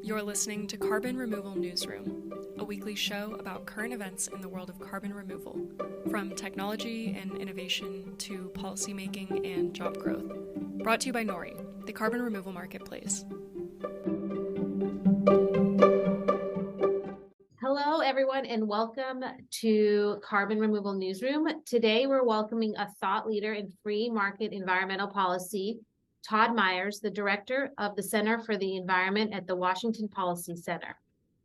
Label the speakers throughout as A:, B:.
A: You're listening to Carbon Removal Newsroom, a weekly show about current events in the world of carbon removal, from technology and innovation to policymaking and job growth. Brought to you by Nori, the carbon removal marketplace.
B: Hello, everyone, and welcome to Carbon Removal Newsroom. Today, we're welcoming a thought leader in free market environmental policy, Todd Myers, the director of the Center for the Environment at the Washington Policy Center.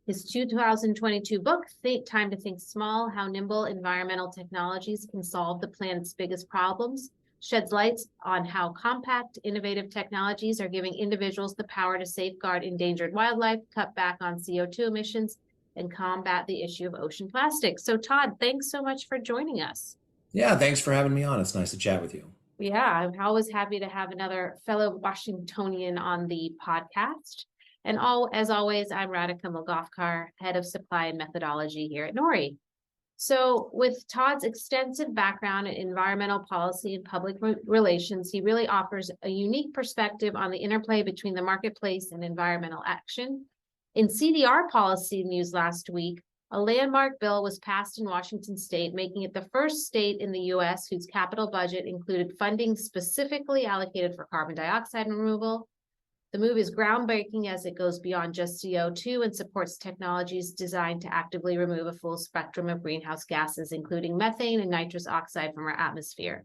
B: His 2022 book, Time to Think Small, How Nimble Environmental Technologies Can Solve the Planet's Biggest Problems, sheds light on how compact, innovative technologies are giving individuals the power to safeguard endangered wildlife, cut back on CO2 emissions, and combat the issue of ocean plastic. So Todd, thanks so much for joining us.
C: Yeah, thanks for having me on. It's nice to chat with you.
B: Yeah, I'm always happy to have another fellow Washingtonian on the podcast. And as always, I'm Radhika Mulgofkar, head of supply and methodology here at Nori. So with Todd's extensive background in environmental policy and public relations, he really offers a unique perspective on the interplay between the marketplace and environmental action. In CDR policy news last week, a landmark bill was passed in Washington state, making it the first state in the U.S. whose capital budget included funding specifically allocated for carbon dioxide removal. The move is groundbreaking as it goes beyond just CO2 and supports technologies designed to actively remove a full spectrum of greenhouse gases, including methane and nitrous oxide from our atmosphere.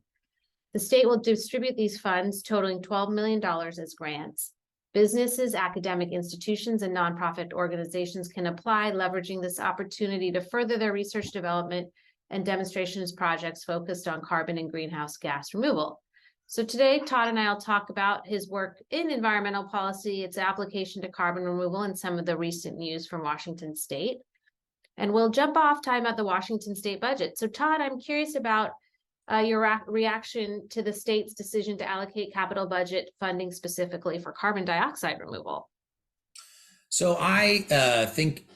B: The state will distribute these funds, totaling $12 million as grants. Businesses, academic institutions, and nonprofit organizations can apply, leveraging this opportunity to further their research development and demonstrations projects focused on carbon and greenhouse gas removal. So today, Todd and I will talk about his work in environmental policy, its application to carbon removal, and some of the recent news from Washington state. And we'll jump off talking about the Washington state budget. So Todd, I'm curious about your reaction to the state's decision to allocate capital budget funding specifically for carbon dioxide removal.
C: So I think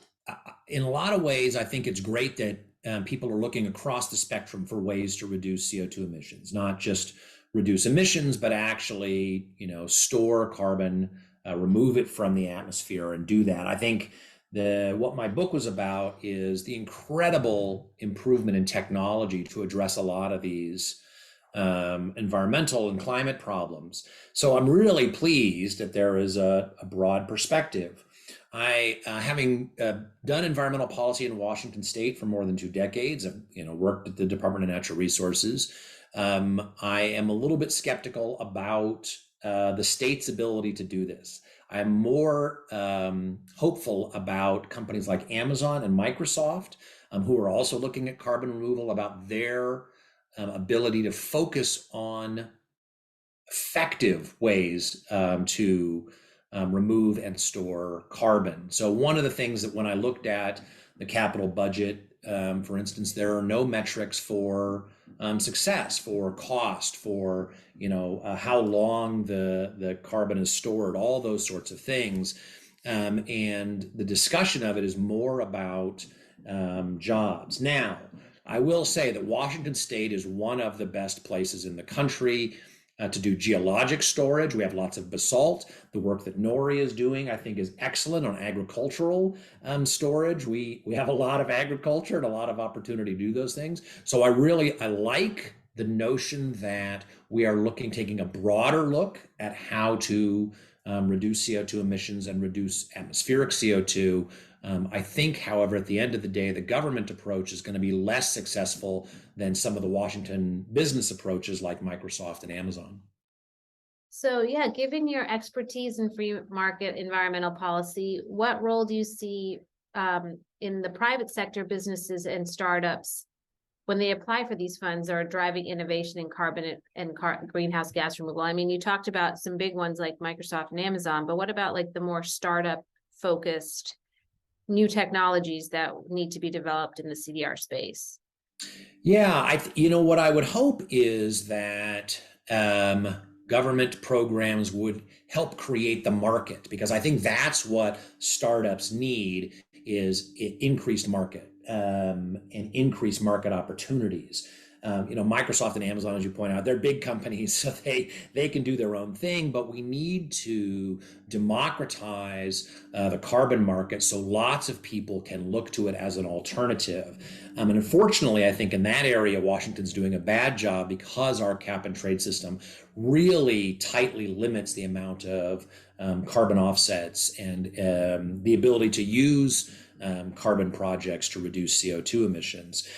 C: in a lot of ways, I think it's great that people are looking across the spectrum for ways to reduce CO2 emissions, not just reduce emissions, but actually, store carbon, remove it from the atmosphere and do that. I think what my book was about is the incredible improvement in technology to address a lot of these environmental and climate problems. So I'm really pleased that there is a broad perspective. Having done environmental policy in Washington state for more than 2 decades, I've worked at the Department of Natural Resources. I am a little bit skeptical about the state's ability to do this. I'm more hopeful about companies like Amazon and Microsoft, who are also looking at carbon removal, about their ability to focus on effective ways to remove and store carbon. So one of the things that when I looked at the capital budget, for instance, there are no metrics for success, for cost, for how long the carbon is stored, all those sorts of things. And the discussion of it is more about jobs. Now, I will say that Washington state is one of the best places in the country to do geologic storage. We have lots of basalt. The work that Nori is doing, I think, is excellent on agricultural storage. We have a lot of agriculture and a lot of opportunity to do those things. So I like the notion that we are taking a broader look at how to reduce CO2 emissions and reduce atmospheric CO2. I think, however, at the end of the day, the government approach is going to be less successful than some of the Washington business approaches like Microsoft and Amazon.
B: So yeah, given your expertise in free market environmental policy, what role do you see in the private sector businesses and startups when they apply for these funds or driving innovation in carbon and greenhouse gas removal? I mean, you talked about some big ones like Microsoft and Amazon, but what about like the more startup focused new technologies that need to be developed in the CDR space?
C: Yeah, what I would hope is that government programs would help create the market, because I think that's what startups need, is increased market and increased market opportunities. Microsoft and Amazon, as you point out, they're big companies, so they can do their own thing. But we need to democratize the carbon market so lots of people can look to it as an alternative. And unfortunately, I think in that area, Washington's doing a bad job because our cap and trade system really tightly limits the amount of carbon offsets and the ability to use carbon projects to reduce CO2 emissions.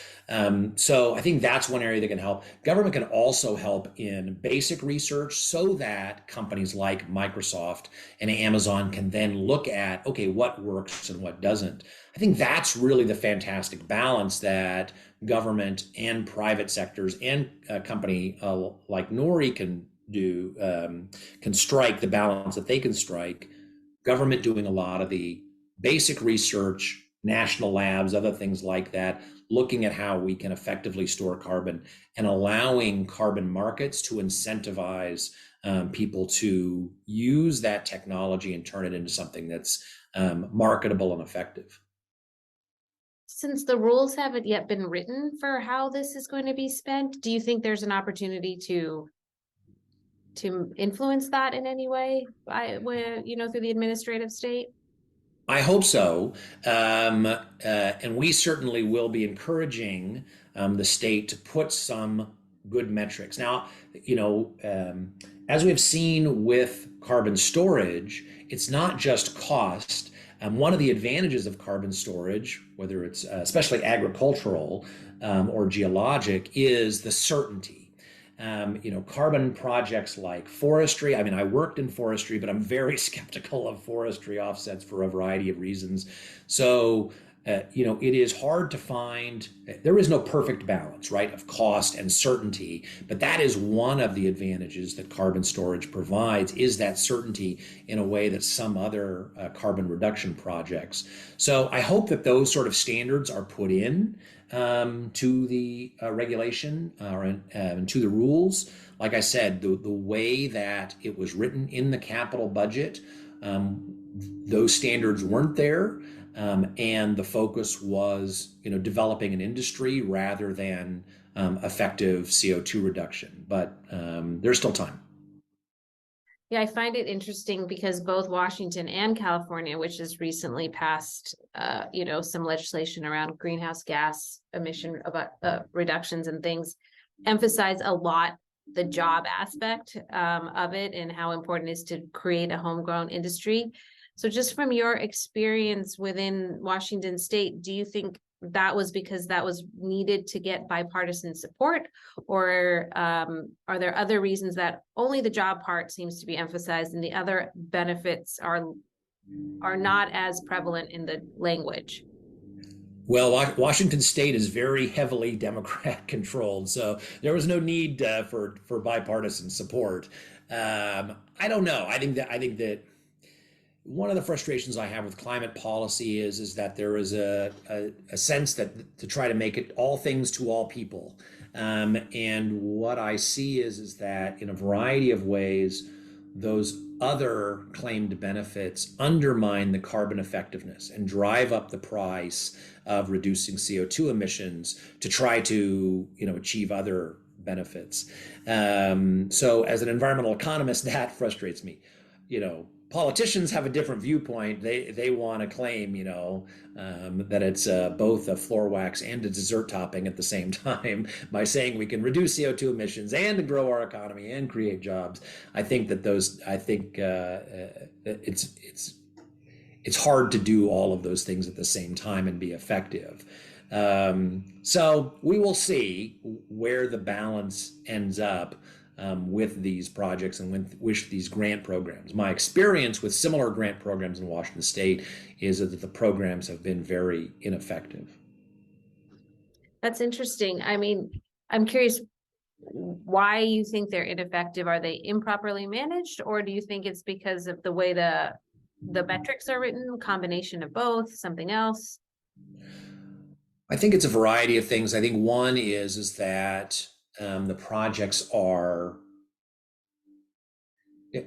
C: So I think that's one area that can help. Government can also help in basic research so that companies like Microsoft and Amazon can then look at, okay, what works and what doesn't. I think that's really the fantastic balance that government and private sectors and a company like Nori can do, can strike the balance that they can strike. Government doing a lot of the basic research, national labs, other things like that, looking at how we can effectively store carbon and allowing carbon markets to incentivize people to use that technology and turn it into something that's marketable and effective.
B: Since the rules haven't yet been written for how this is going to be spent, do you think there's an opportunity to influence that in any way through the administrative state?
C: I hope so. And we certainly will be encouraging the state to put some good metrics. Now, as we've seen with carbon storage, it's not just cost. One of the advantages of carbon storage, whether it's especially agricultural or geologic, is the certainty. Carbon projects like forestry. I mean, I worked in forestry, but I'm very skeptical of forestry offsets for a variety of reasons. So, it is hard to find, there is no perfect balance, right, of cost and certainty, but that is one of the advantages that carbon storage provides, is that certainty in a way that some other carbon reduction projects. So I hope that those sort of standards are put in to the regulation and to the rules. Like I said, the way that it was written in the capital budget, those standards weren't there. And the focus was, developing an industry rather than effective CO2 reduction. But there's still time.
B: Yeah, I find it interesting because both Washington and California, which has recently passed, some legislation around greenhouse gas emission reductions and things, emphasize a lot the job aspect of it and how important it is to create a homegrown industry. So just from your experience within Washington State, do you think that was because that was needed to get bipartisan support, or are there other reasons that only the job part seems to be emphasized and the other benefits are not as prevalent in the language?
C: Well, Washington State is very heavily Democrat controlled, so there was no need for bipartisan support. I don't know. I think that one of the frustrations I have with climate policy is that there is a sense that to try to make it all things to all people. And what I see is that in a variety of ways, those other claimed benefits undermine the carbon effectiveness and drive up the price of reducing CO2 emissions to try to, achieve other benefits. So as an environmental economist, that frustrates me. Politicians have a different viewpoint. They want to claim, that it's both a floor wax and a dessert topping at the same time by saying we can reduce CO2 emissions and grow our economy and create jobs. I think that it's hard to do all of those things at the same time and be effective. So we will see where the balance ends up with these projects and with these grant programs. My experience with similar grant programs in Washington State is that the programs have been very ineffective.
B: That's interesting. I mean, I'm curious why you think they're ineffective. Are they improperly managed, or do you think it's because of the way the metrics are written, combination of both, something else?
C: I think it's a variety of things. I think one is that the projects are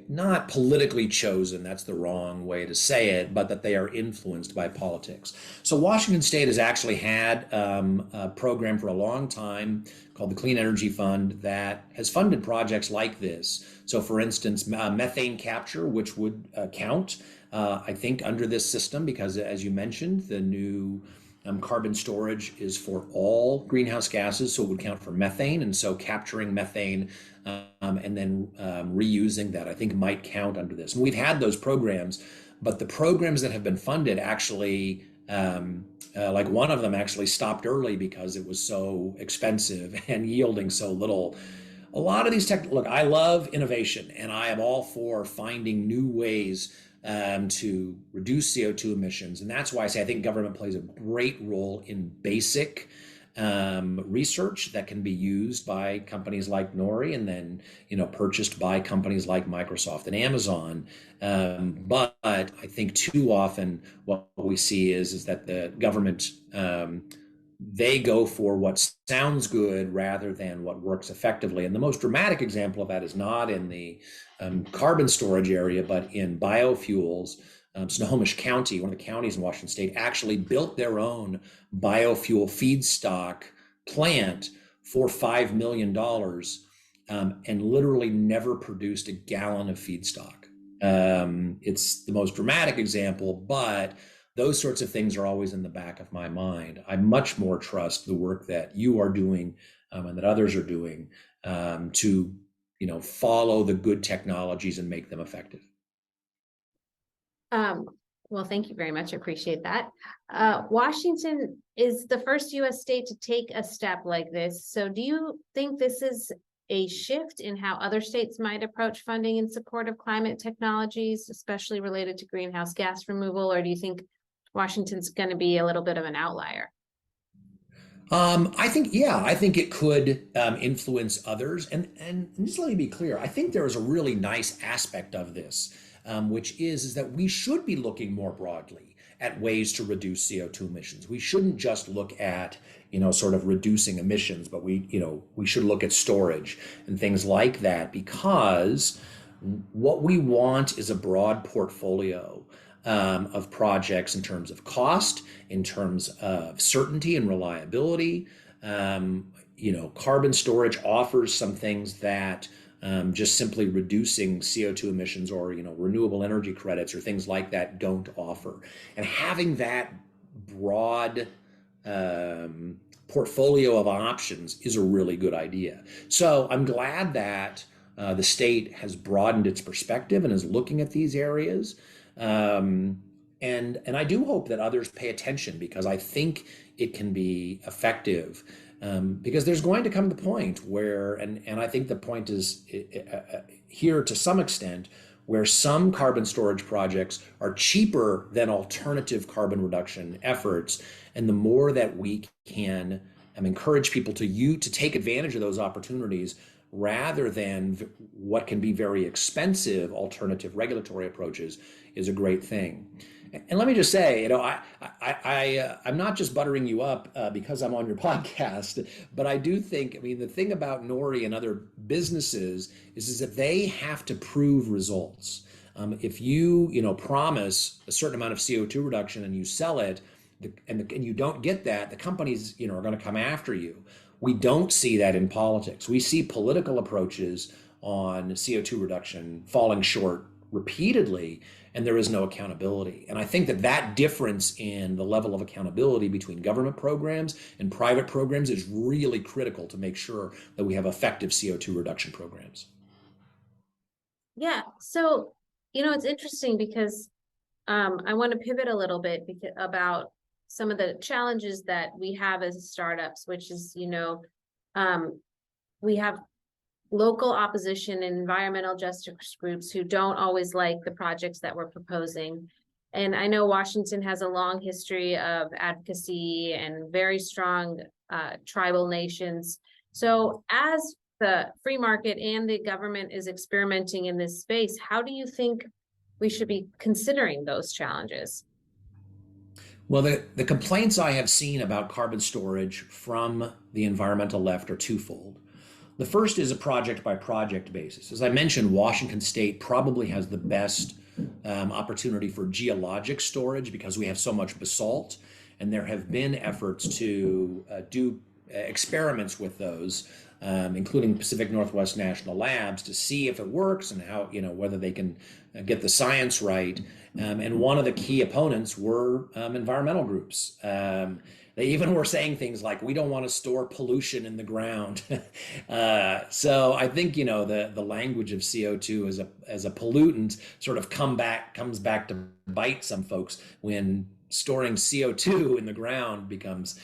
C: not politically chosen, that's the wrong way to say it, but that they are influenced by politics. So Washington State has actually had a program for a long time called the Clean Energy Fund that has funded projects like this. So for instance, methane capture, which would count, I think, under this system, because as you mentioned, the new carbon storage is for all greenhouse gases, so it would count for methane. And so capturing methane and then reusing that, I think, might count under this. And we've had those programs, but the programs that have been funded actually, like one of them actually stopped early because it was so expensive and yielding so little. A lot of these look, I love innovation, and I am all for finding new ways to reduce CO2 emissions. And that's why I say I think government plays a great role in basic research that can be used by companies like Nori and then, purchased by companies like Microsoft and Amazon. But I think too often what we see is that the government, they go for what sounds good rather than what works effectively. And the most dramatic example of that is not in the carbon storage area, but in biofuels. Snohomish County, one of the counties in Washington State, actually built their own biofuel feedstock plant for $5 million and literally never produced a gallon of feedstock. It's the most dramatic example, but those sorts of things are always in the back of my mind. I much more trust the work that you are doing and that others are doing to, follow the good technologies and make them effective.
B: Well, thank you very much. I appreciate that. Washington is the first U.S. state to take a step like this. So do you think this is a shift in how other states might approach funding in support of climate technologies, especially related to greenhouse gas removal? Or do you think Washington's going to be a little bit of an outlier?
C: I think it could influence others. And just let me be clear, I think there is a really nice aspect of this, which is that we should be looking more broadly at ways to reduce CO2 emissions. We shouldn't just look at, sort of reducing emissions, but we should look at storage and things like that, because what we want is a broad portfolio of projects in terms of cost, in terms of certainty and reliability. Carbon storage offers some things that just simply reducing CO2 emissions or renewable energy credits or things like that don't offer. And having that broad portfolio of options is a really good idea. So I'm glad that the state has broadened its perspective and is looking at these areas. And I do hope that others pay attention, because I think it can be effective. Because there's going to come the point where, and I think the point is here to some extent, where some carbon storage projects are cheaper than alternative carbon reduction efforts. And the more that we can encourage people to take advantage of those opportunities, rather than what can be very expensive alternative regulatory approaches, is a great thing. And let me just say, I'm not just buttering you up because I'm on your podcast, but I do think, the thing about Nori and other businesses is that they have to prove results. If you, promise a certain amount of CO2 reduction and you sell it, and you don't get that, the companies, are going to come after you. We don't see that in politics. We see political approaches on CO2 reduction falling short repeatedly, and there is no accountability. And I think that difference in the level of accountability between government programs and private programs is really critical to make sure that we have effective CO2 reduction programs.
B: Yeah. So, it's interesting because I want to pivot a little bit about some of the challenges that we have as startups, which is, we have local opposition and environmental justice groups who don't always like the projects that we're proposing. And I know Washington has a long history of advocacy and very strong tribal nations. So as the free market and the government is experimenting in this space, how do you think we should be considering those challenges?
C: Well, the complaints I have seen about carbon storage from the environmental left are twofold. The first is a project by project basis. As I mentioned, Washington State probably has the best opportunity for geologic storage because we have so much basalt, and there have been efforts to do experiments with those, including Pacific Northwest National Labs, to see if it works and how, whether they can get the science right. And one of the key opponents were environmental groups. They even were saying things like, we don't want to store pollution in the ground. So I think, the language of CO2 as a pollutant sort of comes back to bite some folks when storing CO2 in the ground becomes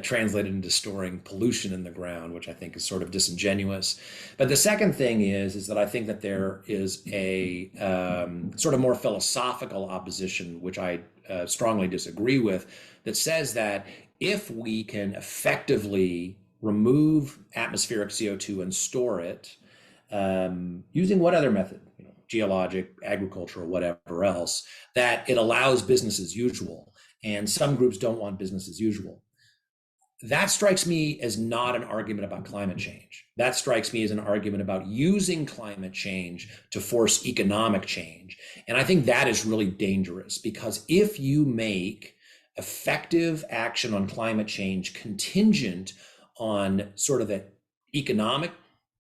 C: translated into storing pollution in the ground, which I think is sort of disingenuous. But the second thing is that I think that there is a sort of more philosophical opposition, which I strongly disagree with, that says that if we can effectively remove atmospheric CO2 and store it, using what other method, geologic, agriculture, or whatever else, that it allows business as usual. And some groups don't want business as usual. That strikes me as not an argument about climate change. That strikes me as an argument about using climate change to force economic change. And I think that is really dangerous, because if you make effective action on climate change contingent on sort of the economic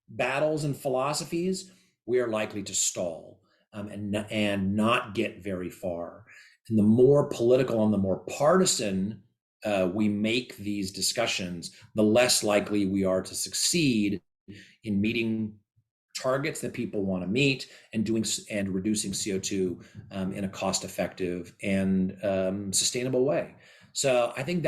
C: battles and philosophies, we are likely to stall and not get very far. And the more political and the more partisan we make these discussions, the less likely we are to succeed in meeting targets that people want to meet and reducing CO2 in a cost-effective and sustainable way. So I think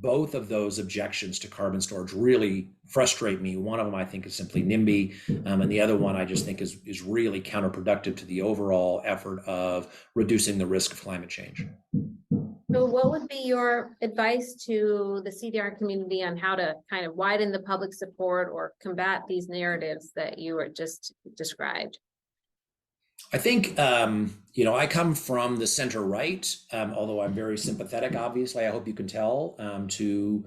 C: both of those objections to carbon storage really frustrate me. One of them I think is simply NIMBY, and the other one I just think is really counterproductive to the overall effort of reducing the risk of climate change.
B: So what would be your advice to the CDR community on how to kind of widen the public support or combat these narratives that you were just described?
C: I think, I come from the center right, although I'm very sympathetic, obviously, I hope you can tell, to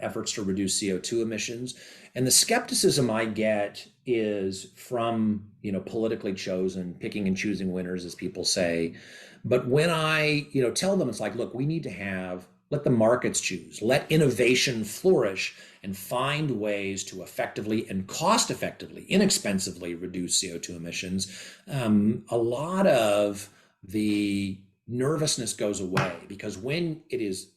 C: efforts to reduce CO2 emissions. And the skepticism I get is from, politically chosen, picking and choosing winners, as people say. But when I, tell them, it's like, look, we need to let the markets choose, let innovation flourish, and find ways to effectively and cost effectively, inexpensively reduce CO2 emissions. A lot of the nervousness goes away, because when it is,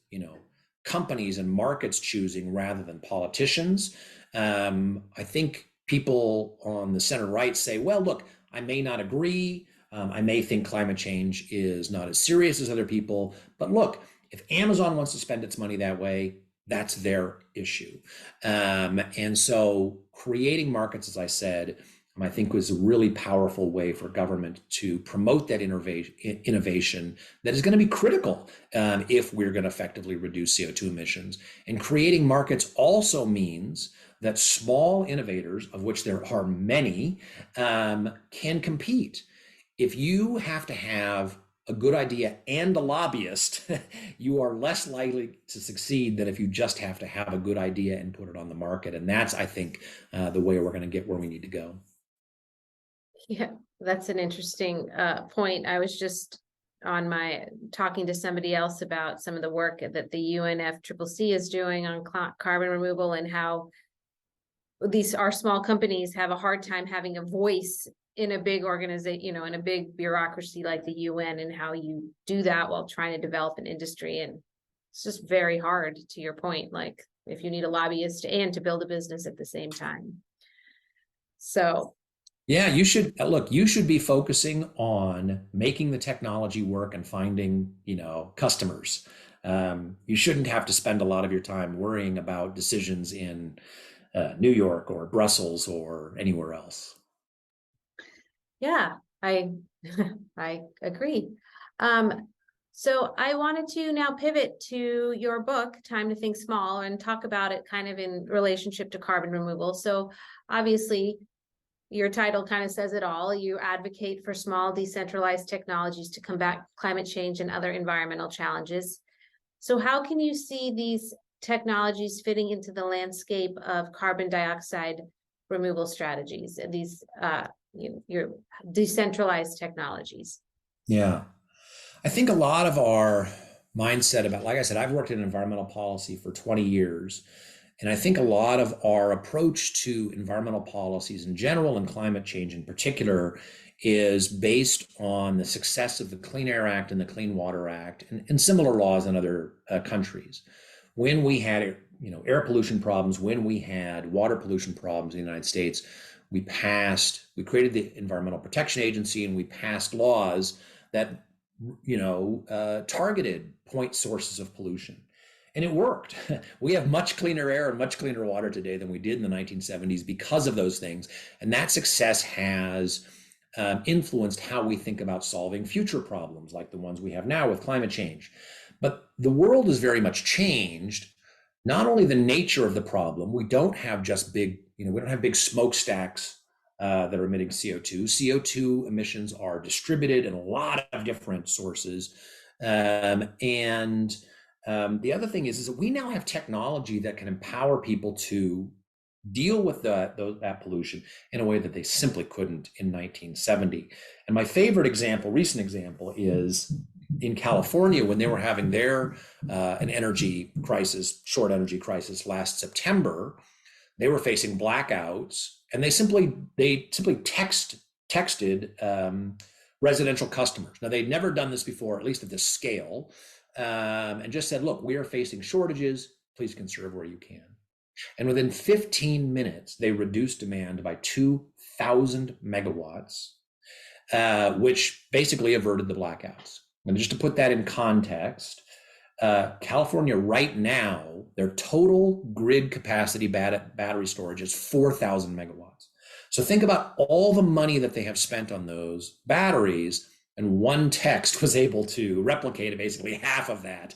C: companies and markets choosing rather than politicians, I think people on the center right say, well, look, I may not agree. I may think climate change is not as serious as other people, but look, if Amazon wants to spend its money that way, that's their issue. And so creating markets, as I said, I think was a really powerful way for government to promote that innovation that is going to be critical if we're going to effectively reduce CO2 emissions. And creating markets also means that small innovators, of which there are many, can compete. If you have to have a good idea and a lobbyist, you are less likely to succeed than if you just have to have a good idea and put it on the market. And that's, I think, the way we're going to get where we need to go.
B: Yeah, that's an interesting point. I was just talking to somebody else about some of the work that the UNFCCC is doing on carbon removal, and how our small companies have a hard time having a voice in a big organization, in a big bureaucracy like the UN, and how you do that while trying to develop an industry. And it's just very hard, to your point, like if you need a lobbyist and to build a business at the same time. So
C: yeah, you should be focusing on making the technology work and finding, customers. You shouldn't have to spend a lot of your time worrying about decisions in New York or Brussels or anywhere else.
B: Yeah, I agree. So I wanted to now pivot to your book, Time to Think Small, and talk about it kind of in relationship to carbon removal. So obviously, your title kind of says it all. You advocate for small, decentralized technologies to combat climate change and other environmental challenges. So how can you see these technologies fitting into the landscape of carbon dioxide removal strategies, these your decentralized technologies?
C: Yeah. I think a lot of our mindset about, like I said, I've worked in environmental policy for 20 years. And I think a lot of our approach to environmental policies in general and climate change in particular is based on the success of the Clean Air Act and the Clean Water Act and similar laws in other countries. When we had air pollution problems, when we had water pollution problems in the United States, we created the Environmental Protection Agency, and we passed laws that targeted point sources of pollution. And it worked. We have much cleaner air and much cleaner water today than we did in the 1970s because of those things. And that success has influenced how we think about solving future problems like the ones we have now with climate change. But the world has very much changed. Not only the nature of the problem, we don't have just big smokestacks that are emitting CO2. CO2 emissions are distributed in a lot of different sources. The other thing is that we now have technology that can empower people to deal with that pollution in a way that they simply couldn't in 1970. And my favorite recent example, is in California when they were having their short energy crisis last September. They were facing blackouts, and they simply texted residential customers. Now, they'd never done this before, at least at this scale, and just said, look, we are facing shortages. Please conserve where you can. And within 15 minutes, they reduced demand by 2,000 megawatts, which basically averted the blackouts. And just to put that in context, California right now, their total grid capacity battery storage is 4,000 megawatts. So think about all the money that they have spent on those batteries, and one text was able to replicate basically half of that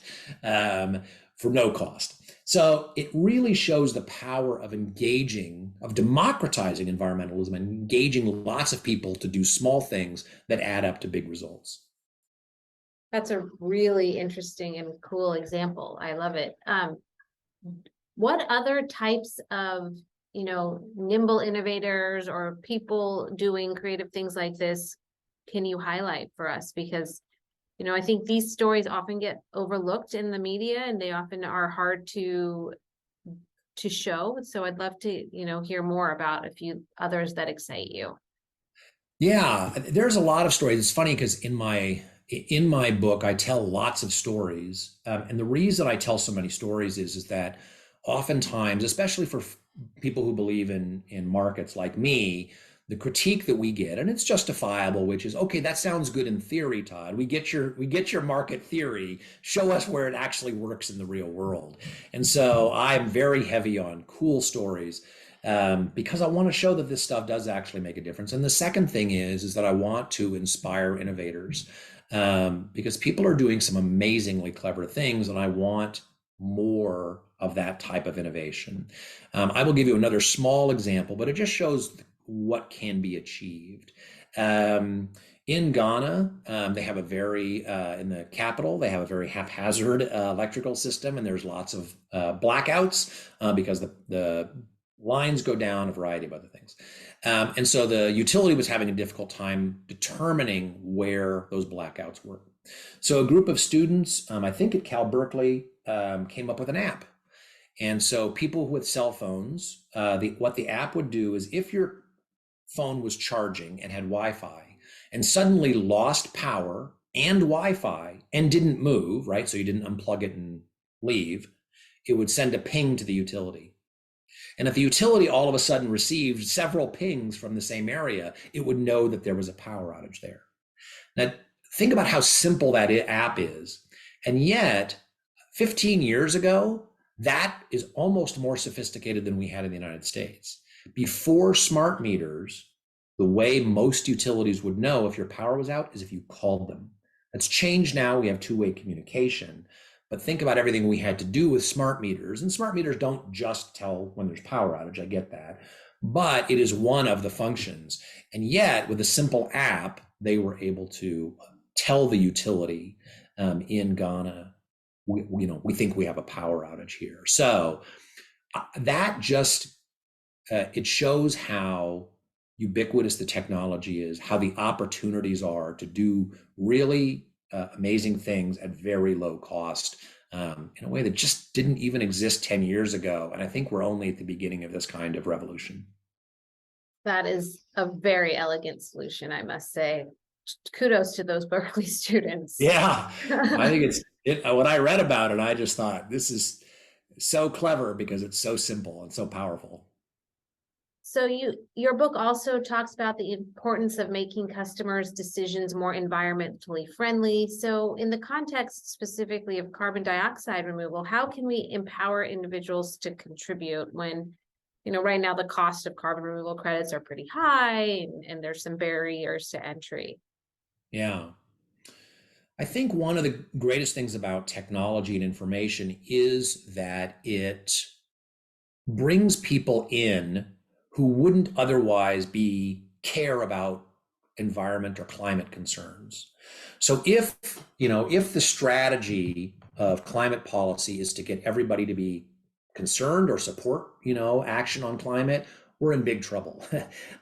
C: for no cost. So it really shows the power of democratizing environmentalism and engaging lots of people to do small things that add up to big results.
B: That's a really interesting and cool example. I love it. What other types of, nimble innovators or people doing creative things like this can you highlight for us? Because, I think these stories often get overlooked in the media, and they often are hard to show. So I'd love to, hear more about a few others that excite you.
C: Yeah, there's a lot of stories. It's funny because in my book, I tell lots of stories. And the reason I tell so many stories is that oftentimes, especially for people who believe in markets like me, the critique that we get, and it's justifiable, which is, okay, that sounds good in theory, Todd. We get your market theory. Show us where it actually works in the real world. And so I'm very heavy on cool stories because I want to show that this stuff does actually make a difference. And the second thing is that I want to inspire innovators because people are doing some amazingly clever things, and I want more of that type of innovation. I will give you another small example, but it just shows what can be achieved. In Ghana, they have in the capital, they have a very haphazard electrical system, and there's lots of blackouts because the lines go down, a variety of other things. And so the utility was having a difficult time determining where those blackouts were. So a group of students, I think at Cal Berkeley, came up with an app. And so people with cell phones, what the app would do is if your phone was charging and had Wi-Fi and suddenly lost power and Wi-Fi and didn't move, right? So you didn't unplug it and leave, it would send a ping to the utility. And if the utility all of a sudden received several pings from the same area, it would know that there was a power outage there. Now, think about how simple that app is. And yet, 15 years ago, that is almost more sophisticated than we had in the United States. Before smart meters, the way most utilities would know if your power was out is if you called them. That's changed now. We have two-way communication. But think about everything we had to do with smart meters. And smart meters don't just tell when there's power outage, I get that. But it is one of the functions. And yet, with a simple app, they were able to tell the utility in Ghana we think we have a power outage here. So that just it shows how ubiquitous the technology is, how the opportunities are to do really amazing things at very low cost in a way that just didn't even exist 10 years ago. And I think we're only at the beginning of this kind of revolution.
B: That is a very elegant solution, I must say. Kudos to those Berkeley students.
C: Yeah, I think when I read about it, I just thought this is so clever because it's so simple and so powerful.
B: So your book also talks about the importance of making customers' decisions more environmentally friendly. So in the context specifically of carbon dioxide removal, how can we empower individuals to contribute when, right now the cost of carbon removal credits are pretty high and there's some barriers to entry?
C: Yeah. I think one of the greatest things about technology and information is that it brings people in who wouldn't otherwise care about environment or climate concerns. So if the strategy of climate policy is to get everybody to be concerned or support, action on climate, we're in big trouble.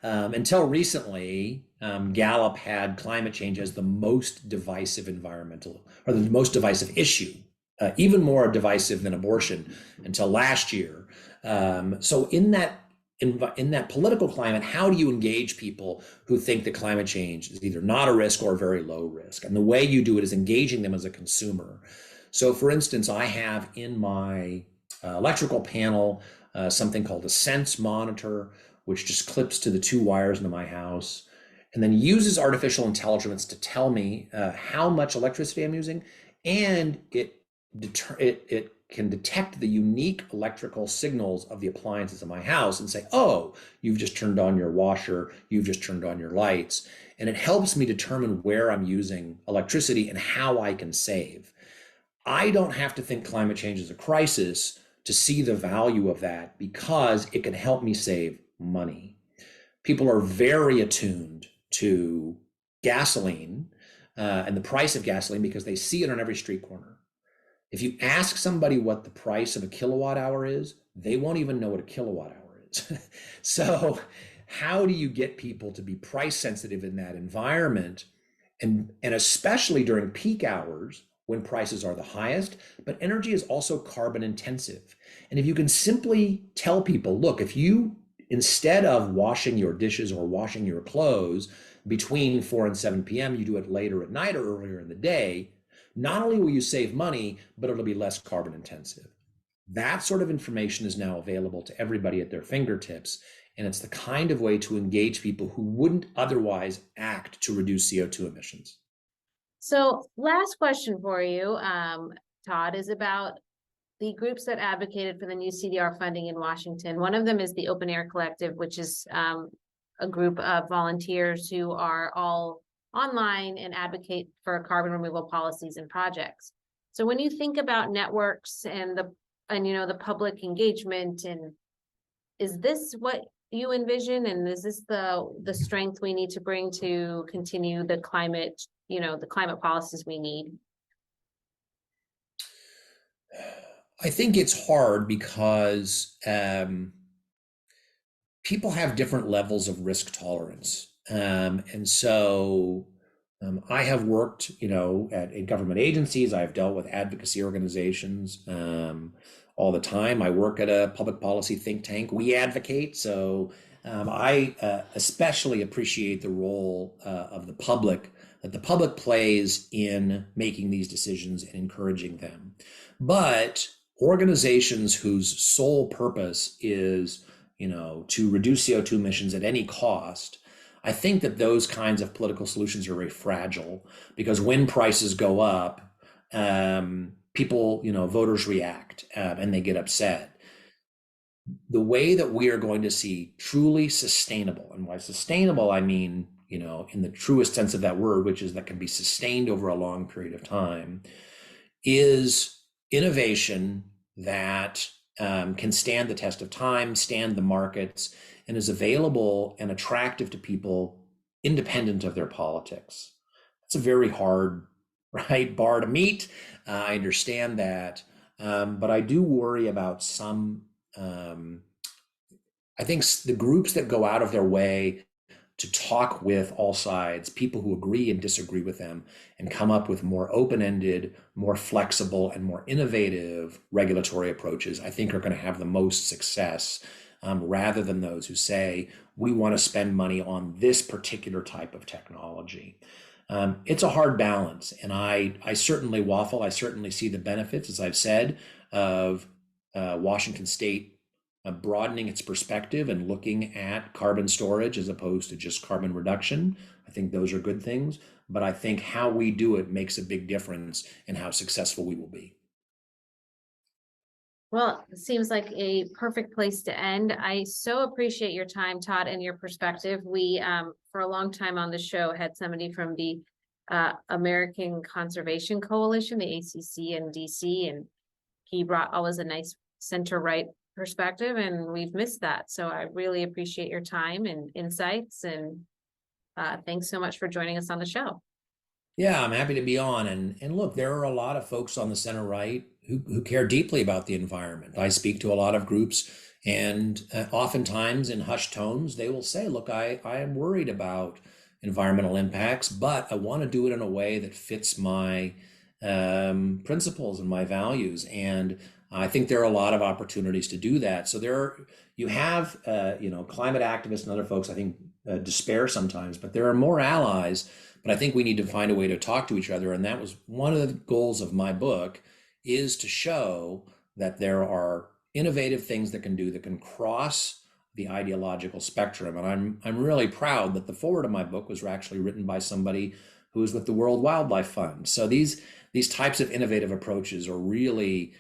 C: Until recently, Gallup had climate change as the most divisive environmental or the most divisive issue, even more divisive than abortion until last year. So in that political climate, how do you engage people who think that climate change is either not a risk or very low risk? And the way you do it is engaging them as a consumer. So for instance, I have in my electrical panel something called a sense monitor, which just clips to the 2 wires into my house and then uses artificial intelligence to tell me how much electricity I'm using, and it can detect the unique electrical signals of the appliances in my house and say, oh, you've just turned on your washer, you've just turned on your lights. And it helps me determine where I'm using electricity and how I can save. I don't have to think climate change is a crisis to see the value of that because it can help me save money. People are very attuned to gasoline and the price of gasoline because they see it on every street corner. If you ask somebody what the price of a kilowatt hour is, they won't even know what a kilowatt hour is. So how do you get people to be price sensitive in that environment? And especially during peak hours when prices are the highest, but energy is also carbon intensive. And if you can simply tell people, look, if you, instead of washing your dishes or washing your clothes between 4 and 7 p.m., you do it later at night or earlier in the day, not only will you save money, but it'll be less carbon intensive. That sort of information is now available to everybody at their fingertips. And it's the kind of way to engage people who wouldn't otherwise act to reduce CO2 emissions.
B: So last question for you, Todd, is about the groups that advocated for the new CDR funding in Washington. One of them is the Open Air Collective, which is a group of volunteers who are all online and advocate for carbon removal policies and projects. So when you think about networks and the public engagement, and is this what you envision, and is this the strength we need to bring to continue the climate policies we need?
C: I think it's hard because people have different levels of risk tolerance. And so I have worked, in government agencies. I've dealt with advocacy organizations all the time. I work at a public policy think tank. We advocate. So I especially appreciate the role of the public that the public plays in making these decisions and encouraging them. But organizations whose sole purpose is, to reduce CO2 emissions at any cost, I think that those kinds of political solutions are very fragile because when prices go up, people, voters react and they get upset. The way that we are going to see truly sustainable, and by sustainable, I mean, in the truest sense of that word, which is that can be sustained over a long period of time, is innovation that can stand the test of time, stand the markets, and is available and attractive to people independent of their politics. It's a very hard right, bar to meet. I understand that. But I do worry about some, I think the groups that go out of their way to talk with all sides, people who agree and disagree with them, and come up with more open-ended, more flexible, and more innovative regulatory approaches, I think are going to have the most success, rather than those who say, we want to spend money on this particular type of technology. It's a hard balance, and I certainly waffle. I certainly see the benefits, as I've said, of Washington State broadening its perspective and looking at carbon storage as opposed to just carbon reduction. I think those are good things, but I think how we do it makes a big difference in how successful we will be.
B: Well, it seems like a perfect place to end. I so appreciate your time, Todd, and your perspective. We, for a long time on the show, had somebody from the American Conservation Coalition, the ACC in DC, and he brought always a nice center-right perspective, and we've missed that. So I really appreciate your time and insights, and thanks so much for joining us on the show.
C: Yeah, I'm happy to be on. And look, there are a lot of folks on the center right who care deeply about the environment. I speak to a lot of groups, and oftentimes in hushed tones, they will say, look, I am worried about environmental impacts, but I want to do it in a way that fits my principles and my values. And I think there are a lot of opportunities to do that. So you have climate activists and other folks, I think, despair sometimes, but there are more allies. But I think we need to find a way to talk to each other. And that was one of the goals of my book, is to show that there are innovative things that can cross the ideological spectrum. And I'm really proud that the foreword of my book was actually written by somebody who is with the World Wildlife Fund. So these types of innovative approaches are really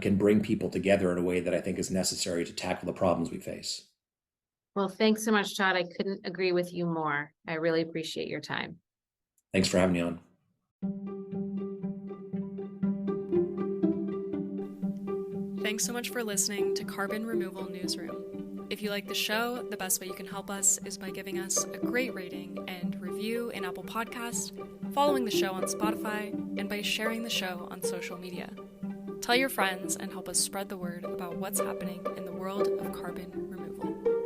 C: can bring people together in a way that I think is necessary to tackle the problems we face.
B: Well, thanks so much, Todd. I couldn't agree with you more. I really appreciate your time.
C: Thanks for having me on.
A: Thanks so much for listening to Carbon Removal Newsroom. If you like the show, the best way you can help us is by giving us a great rating and review in Apple Podcasts, following the show on Spotify, and by sharing the show on social media. Tell your friends and help us spread the word about what's happening in the world of carbon removal.